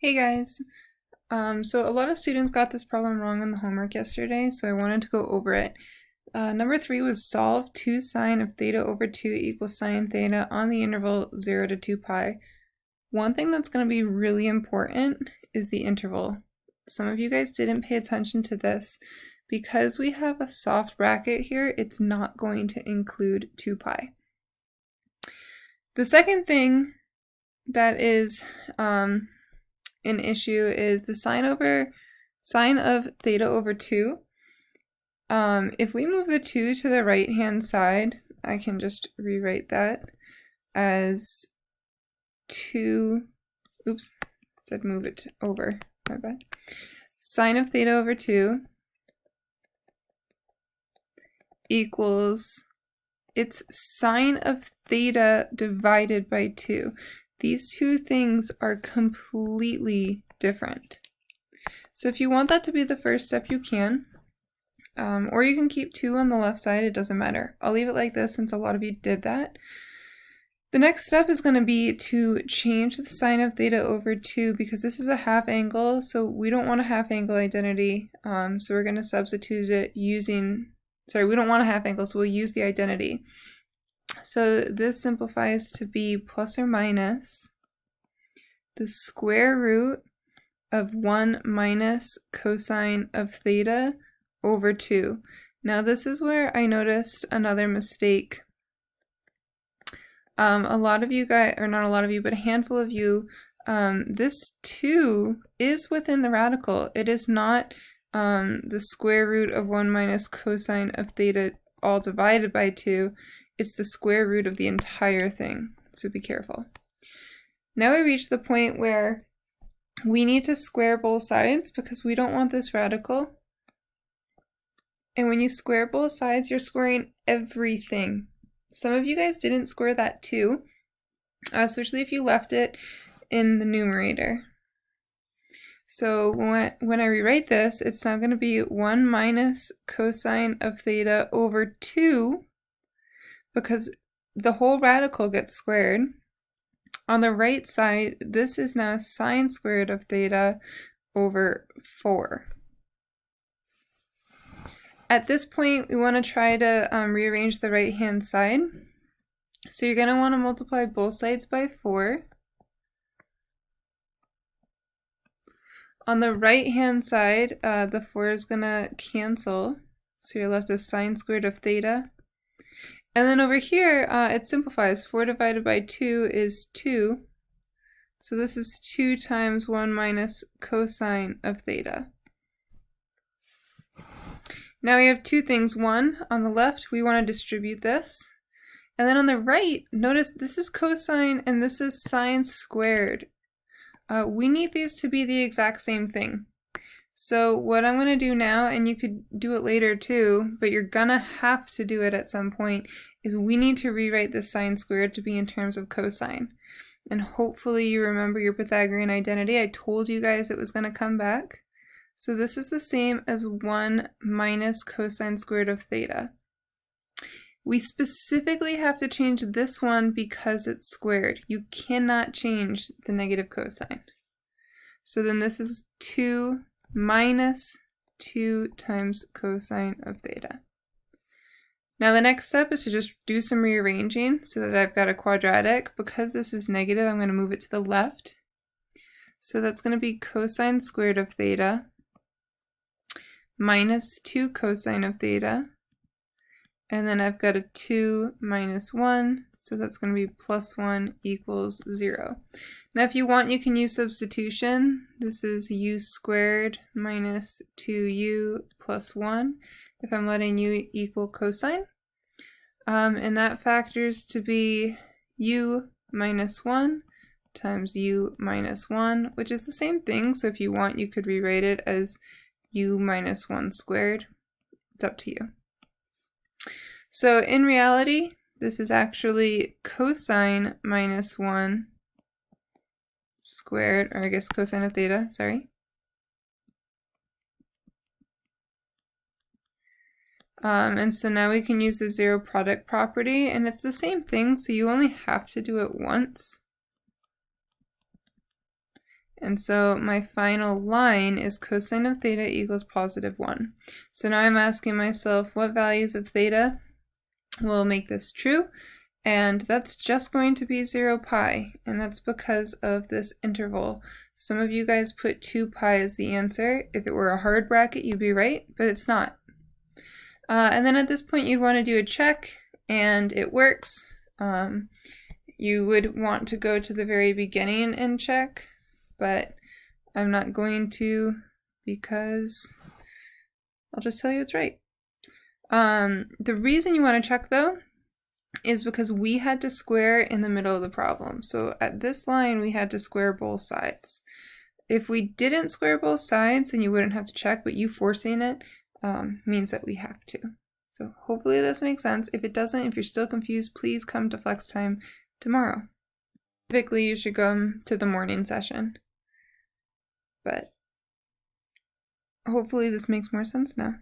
Hey guys. So a lot of students got this problem wrong in the homework yesterday, so I wanted to go over it. Number 3 was solve 2 sine of theta over 2 equals sine theta on the interval 0 to 2 pi. One thing that's going to be really important is the interval. Some of you guys didn't pay attention to this. Because we have a soft bracket here, it's not going to include 2 pi. The second thing that is an issue is the sine of theta over 2. If we move the 2 to the right hand side, I can just rewrite that as 2, oops, said move it over, my bad. Sine of theta over 2 equals, it's sine of theta divided by 2. These two things are completely different. So if you want that to be the first step, you can. Or you can keep 2 on the left side, it doesn't matter. I'll leave it like this since a lot of you did that. The next step is going to be to change the sine of theta over 2 because this is a half angle, so we don't want a half angle identity. So we're going to substitute it using, we don't want a half angle, so we'll use the identity. So this simplifies to be plus or minus the square root of 1 minus cosine of theta over 2. Now this is where I noticed another mistake. A lot of you guys, or not a lot of you, but a handful of you, this 2 is within the radical. It is not the square root of 1 minus cosine of theta all divided by 2. It's the square root of the entire thing, so be careful. Now we reach the point where we need to square both sides because we don't want this radical. And when you square both sides, you're squaring everything. Some of you guys didn't square that too, especially if you left it in the numerator. So when I rewrite this, it's now going to be 1 minus cosine of theta over 2, because the whole radical gets squared. On the right side, this is now sine squared of theta over 4. At this point, we want to try to rearrange the right hand side. So you're going to want to multiply both sides by 4. On the right hand side, the 4 is going to cancel. So you're left with sine squared of theta. And then over here, it simplifies. 4 divided by 2 is 2. So this is 2 times 1 minus cosine of theta. Now we have two things. One, on the left, we want to distribute this. And then on the right, notice this is cosine and this is sine squared. We need these to be the exact same thing. So what I'm going to do now, and you could do it later too, but you're going to have to do it at some point, is we need to rewrite this sine squared to be in terms of cosine. And hopefully you remember your Pythagorean identity. I told you guys it was going to come back. So this is the same as 1 minus cosine squared of theta. We specifically have to change this one because it's squared. You cannot change the negative cosine. So then this is 2 minus 2 times cosine of theta. Now the next step is to just do some rearranging so that I've got a quadratic. Because this is negative, I'm going to move it to the left. So that's going to be cosine squared of theta minus 2 cosine of theta. And then I've got a 2 minus 1, so that's going to be plus 1 equals 0. Now if you want, you can use substitution. This is u squared minus 2u plus 1, if I'm letting u equal cosine. And that factors to be u minus 1 times u minus 1, which is the same thing. So if you want, you could rewrite it as u minus 1 squared. It's up to you. So in reality, this is actually cosine minus 1 squared, or I guess cosine of theta, sorry. And so now we can use the zero product property, and it's the same thing, so you only have to do it once. And so my final line is cosine of theta equals positive 1. So now I'm asking myself what values of theta will make this true, and that's just going to be 0 pi, and that's because of this interval. Some of you guys put 2 pi as the answer. If it were a hard bracket, you'd be right, but it's not. And then at this point, you'd want to do a check, and it works. You would want to go to the very beginning and check, but I'm not going to because I'll just tell you it's right. The reason you want to check though is because we had to square in the middle of the problem. So at this line we had to square both sides. If we didn't square both sides, then you wouldn't have to check, but you forcing it means that we have to. So hopefully this makes sense. If it doesn't, if you're still confused, please come to Flex Time tomorrow. Typically you should come to the morning session, but hopefully this makes more sense now.